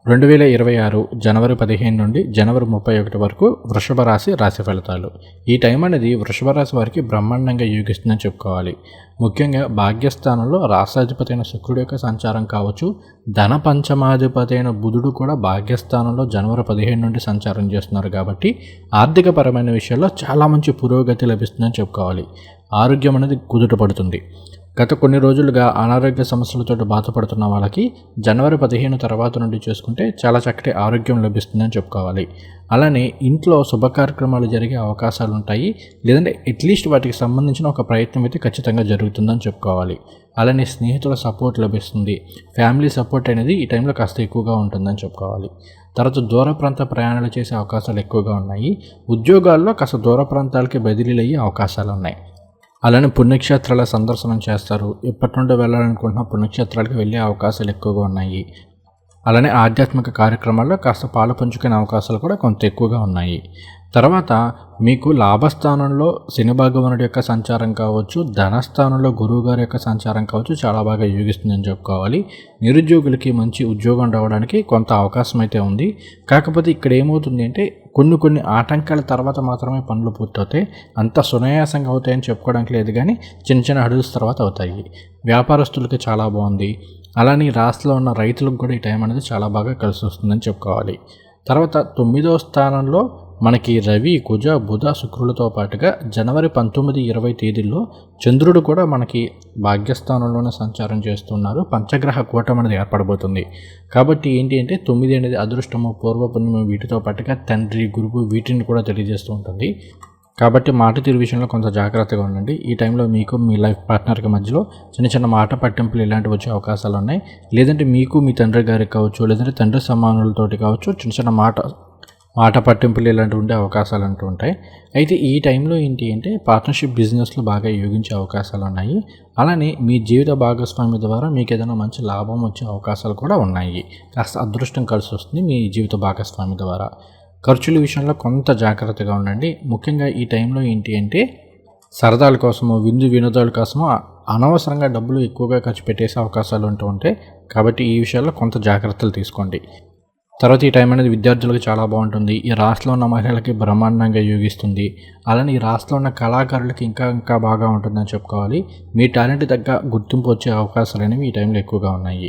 2026 జనవరి 15 నుండి జనవరి 31 వరకు వృషభ రాశి రాశి ఫలితాలు. ఈ టైం అనేది వృషభ రాశి వారికి బ్రహ్మాండంగా యోగిస్తుందని చెప్పుకోవాలి. ముఖ్యంగా భాగ్యస్థానంలో రాష్ట్రాధిపతి అయిన శుక్రుడి యొక్క సంచారం కావచ్చు, ధన పంచమాధిపతి అయిన బుధుడు కూడా భాగ్యస్థానంలో జనవరి 15 నుండి సంచారం చేస్తున్నారు కాబట్టి ఆర్థికపరమైన విషయాల్లో చాలా మంచి పురోగతి లభిస్తుందని చెప్పుకోవాలి. ఆరోగ్యం అనేది కుదుట పడుతుంది. గత కొన్ని రోజులుగా అనారోగ్య సమస్యలతో బాధపడుతున్న వాళ్ళకి జనవరి 15 తర్వాత నుండి చూసుకుంటే చాలా చక్కటి ఆరోగ్యం లభిస్తుందని చెప్పుకోవాలి. అలానే ఇంట్లో శుభ కార్యక్రమాలు జరిగే అవకాశాలు ఉంటాయి, లేదంటే అట్లీస్ట్ వాటికి సంబంధించిన ఒక ప్రయత్నం అయితే ఖచ్చితంగా జరుగుతుందని చెప్పుకోవాలి. అలానే స్నేహితుల సపోర్ట్ లభిస్తుంది. ఫ్యామిలీ సపోర్ట్ అనేది ఈ టైంలో కాస్త ఎక్కువగా ఉంటుందని చెప్పుకోవాలి. తర్వాత దూర ప్రాంత ప్రయాణాలు చేసే అవకాశాలు ఎక్కువగా ఉన్నాయి. ఉద్యోగాల్లో కాస్త దూర ప్రాంతాలకి బదిలీలు అయ్యే అవకాశాలు ఉన్నాయి. అలానే పుణ్యక్షేత్రాల సందర్శనం చేస్తారు. ఎప్పటి నుండి వెళ్ళాలనుకుంటున్న పుణ్యక్షేత్రాలకు వెళ్ళే అవకాశాలు ఎక్కువగా ఉన్నాయి. అలానే ఆధ్యాత్మిక కార్యక్రమాల్లో కాస్త పాలు పంచుకునే అవకాశాలు కూడా కొంత ఎక్కువగా ఉన్నాయి. తర్వాత మీకు లాభస్థానంలో శని భగవానుడి యొక్క సంచారం కావచ్చు, ధనస్థానంలో గురువు గారి యొక్క సంచారం కావచ్చు చాలా బాగా యోగిస్తుందని చెప్పుకోవాలి. నిరుద్యోగులకి మంచి ఉద్యోగం రావడానికి కొంత అవకాశం అయితే ఉంది. కాకపోతే ఇక్కడ ఏమవుతుంది అంటే కొన్ని ఆటంకాల తర్వాత మాత్రమే పనులు పూర్తవుతాయి. అంత సునాయాసంగా అవుతాయని చెప్పుకోవడానికి లేదు, కానీ చిన్న హడుల్స్ తర్వాత అవుతాయి. వ్యాపారస్తులకి చాలా బాగుంది. అలానే రాష్ట్రంలో ఉన్న రైతులకు కూడా ఈ టైం అనేది చాలా బాగా కలిసి వస్తుందని చెప్పుకోవాలి. తర్వాత 9వ స్థానంలో మనకి రవి, కుజ, బుధ, శుక్రులతో పాటుగా జనవరి 19, 20 తేదీల్లో చంద్రుడు కూడా మనకి భాగ్యస్థానంలోనే సంచారం చేస్తున్నారు. పంచగ్రహ కూటమి అనేది ఏర్పడబోతుంది. కాబట్టి ఏంటి అంటే 9 అనేది అదృష్టము, పూర్వపుణ్యము, వీటితో పాటుగా తండ్రి, గురువు వీటిని కూడా తెలియజేస్తూ ఉంటుంది. కాబట్టి మాట తీరు విషయంలో కొంత జాగ్రత్తగా ఉండండి. ఈ టైంలో మీకు మీ లైఫ్ పార్ట్నర్కి మధ్యలో చిన్న మాట పట్టింపులు ఇలాంటివి వచ్చే అవకాశాలు ఉన్నాయి. లేదంటే మీకు మీ తండ్రి గారికి కావచ్చు, లేదంటే తండ్రి సమానులతోటి కావచ్చు చిన్న మాట పట్టింపులు ఇలాంటివి ఉండే అవకాశాలు అంటూ ఉంటాయి. అయితే ఈ టైంలో ఏంటి అంటే పార్ట్నర్షిప్ బిజినెస్లో బాగా యోగించే అవకాశాలు ఉన్నాయి. అలానే మీ జీవిత భాగస్వామి ద్వారా మీకు ఏదైనా మంచి లాభం వచ్చే అవకాశాలు కూడా ఉన్నాయి. కాస్త అదృష్టం కలిసి వస్తుంది మీ జీవిత భాగస్వామి ద్వారా. ఖర్చుల విషయంలో కొంత జాగ్రత్తగా ఉండండి. ముఖ్యంగా ఈ టైంలో ఏంటి అంటే సరదాల కోసము, వినోదాల కోసము అనవసరంగా డబ్బులు ఎక్కువగా ఖర్చు పెట్టేసే అవకాశాలు ఉంటూ ఉంటాయి. కాబట్టి ఈ విషయాల్లో కొంత జాగ్రత్తలు తీసుకోండి. తర్వాత ఈ టైం అనేది విద్యార్థులకు చాలా బాగుంటుంది. ఈ రాష్ట్రంలో ఉన్న మహిళలకి బ్రహ్మాండంగా యోగిస్తుంది. అలానే ఈ రాష్ట్రంలో ఉన్న కళాకారులకి ఇంకా బాగా ఉంటుందని చెప్పుకోవాలి. మీ టాలెంట్ తగ్గ గుర్తింపు వచ్చే అవకాశాలు అనేవి ఈ టైంలో ఎక్కువగా ఉన్నాయి.